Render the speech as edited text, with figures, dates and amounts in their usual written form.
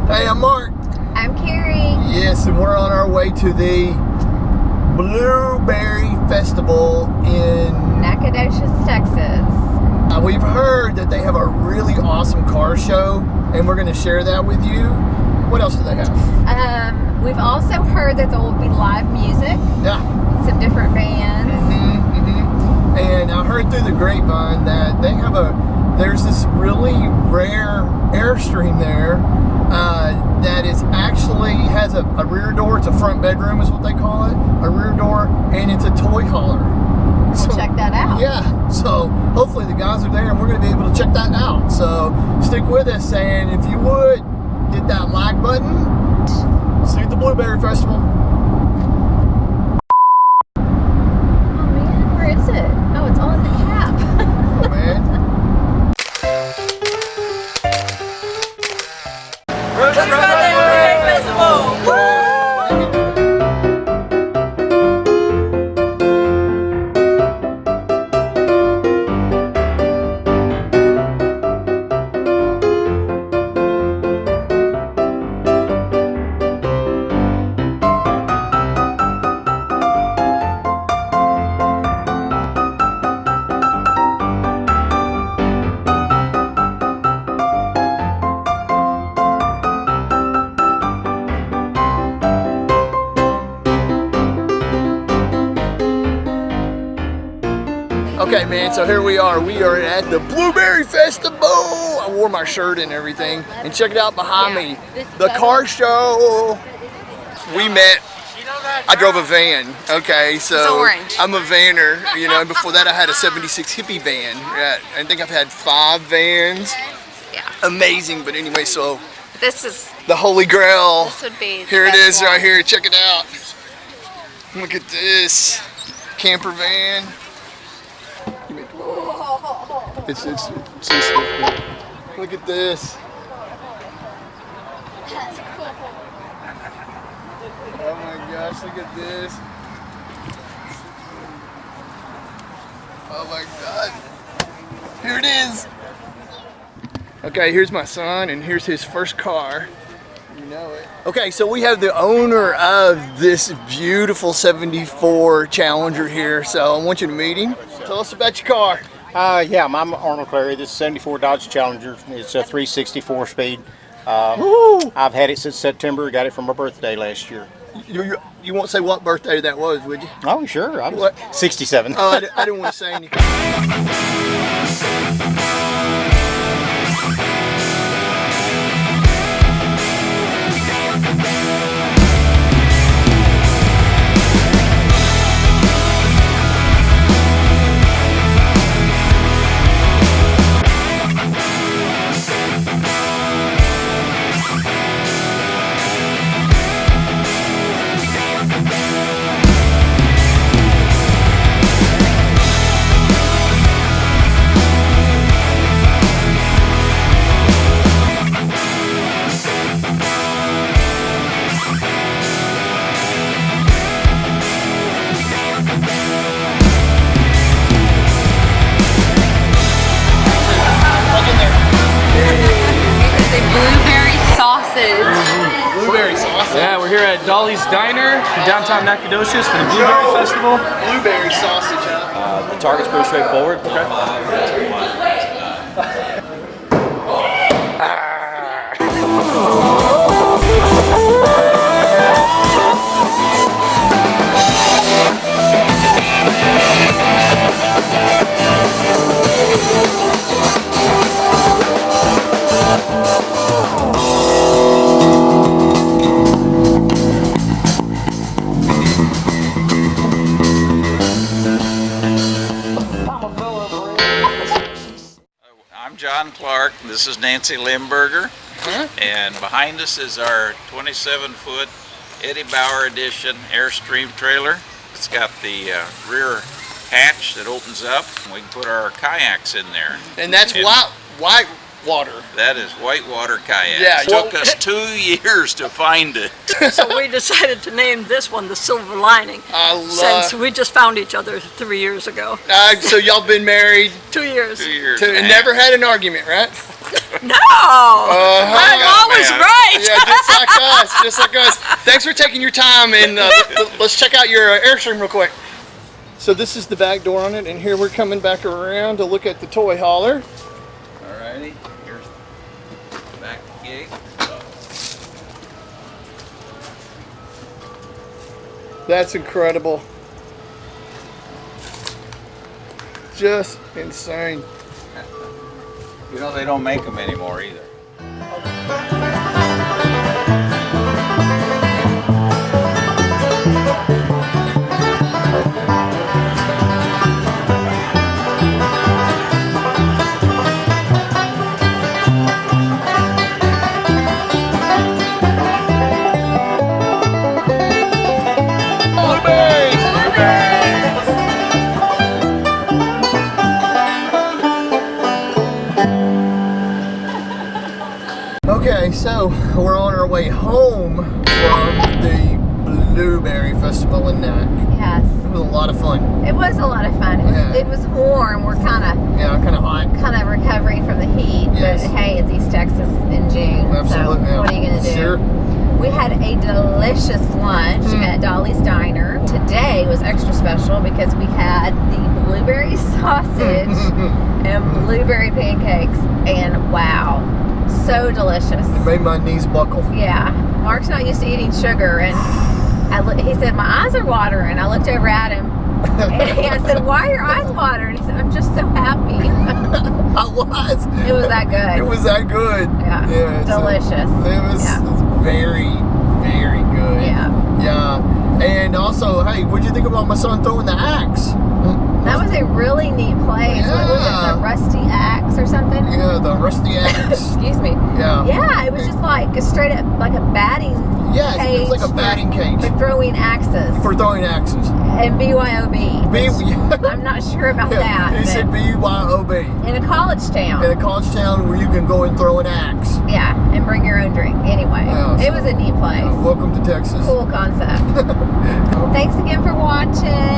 Hey, I'm Mark. I'm Carrie. Yes, and we're on our way to the Blueberry Festival in Nacogdoches, Texas. We've heard that they have a really awesome car show, and we're going to share that with you. What else do they have? We've also heard that there will be live music. Yeah. Some different bands. And I heard through the grapevine that they have there's this really rare Airstream there that is actually has a rear door. It's a front bedroom is what they call it. A rear door, and it's a toy hauler. We'll check that out. Yeah, so hopefully the guys are there and we're going to be able to check that out. So stick with us, and if you would, hit that like button. See you at the Blueberry Festival. Oh man, where is it? Oh, it's all in the cap. Oh man. Okay, man, so here we are. We are at the Blueberry Festival. I wore my shirt and everything. And check it out behind me. The car show. We met. I drove a van. Okay, so orange. I'm a vanner. You know, and before that I had a 76 hippie van. Yeah, I think I've had 5 vans. Yeah. Amazing, but anyway, so This is the Holy Grail. this would be Here it is right here. Check it out. Look at this camper van. It's just, look at this. Oh my gosh, look at this. Oh my God. Here it is. Okay, here's my son, and here's his first car. You know it. Okay, so we have the owner of this beautiful 74 Challenger here, so I want you to meet him. Tell us about your car. Yeah, I'm Arnold Clary. This is 74 Dodge Challenger. It's a 364 speed. I've had it since September. Got it for my birthday last year. You won't say what birthday that was, would you? Oh, sure. I was What? 67. Oh, I didn't want to say anything. Blueberry sausage. Yeah, we're here at Dolly's Diner in downtown Nacogdoches for the Blueberry Festival. Blueberry sausage, huh? The target's pretty straightforward. I'm John Clark. This is Nancy Limburger. And behind us is our 27-foot Eddie Bauer Edition Airstream trailer. It's got the rear hatch that opens up. We can put our kayaks in there. And that's white water. That is whitewater kayaks. Yeah, It took us 2 years to find it. So we decided to name this one the Silver Lining. Since we just found each other 3 years ago. So y'all been married 2 years. 2 years. and never had an argument, right? No! I'm always right! Yeah, just like us. Thanks for taking your time, and let's check out your Airstream real quick. So this is the back door on it, and here we're coming back around to look at the toy hauler. Alrighty, here's the back gate. That's incredible. Just insane. You know, they don't make them anymore either. Okay, so we're on our way home from the Blueberry Festival in Nac. Yes. It was a lot of fun. It was a lot of fun. Yeah. It was warm. We're kind of hot. recovering from the heat. Yes. But hey, it's East Texas in June. Absolutely. So what are you going to do? Sure. We had a delicious lunch at Dolly's Diner. Today was extra special because we had the blueberry sausage and blueberry pancakes, and wow, so delicious. It made my knees buckle. Yeah, Mark's not used to eating sugar, and he said, my eyes are watering. I looked over at him, and I said, why are your eyes watering? He said, I'm just so happy. I was. It was that good. It was that good. Yeah, it's delicious. It was very, very good. Yeah. Yeah. And also, hey, what'd you think about my son throwing the axe? That was a really neat place. What was it, the Rusty Axe or something? Yeah, the Rusty Axe. Excuse me. Yeah. Yeah, it was just like a straight up, like a batting Yeah, cage. it was like a batting cage. For throwing axes. For throwing axes. And BYOB. B- I'm not sure about that. He said BYOB. In a college town. In a college town where you can go and throw an axe. Yeah, and bring your own drink. Anyway, it was a neat place. Welcome to Texas. Cool concept. Thanks again for watching.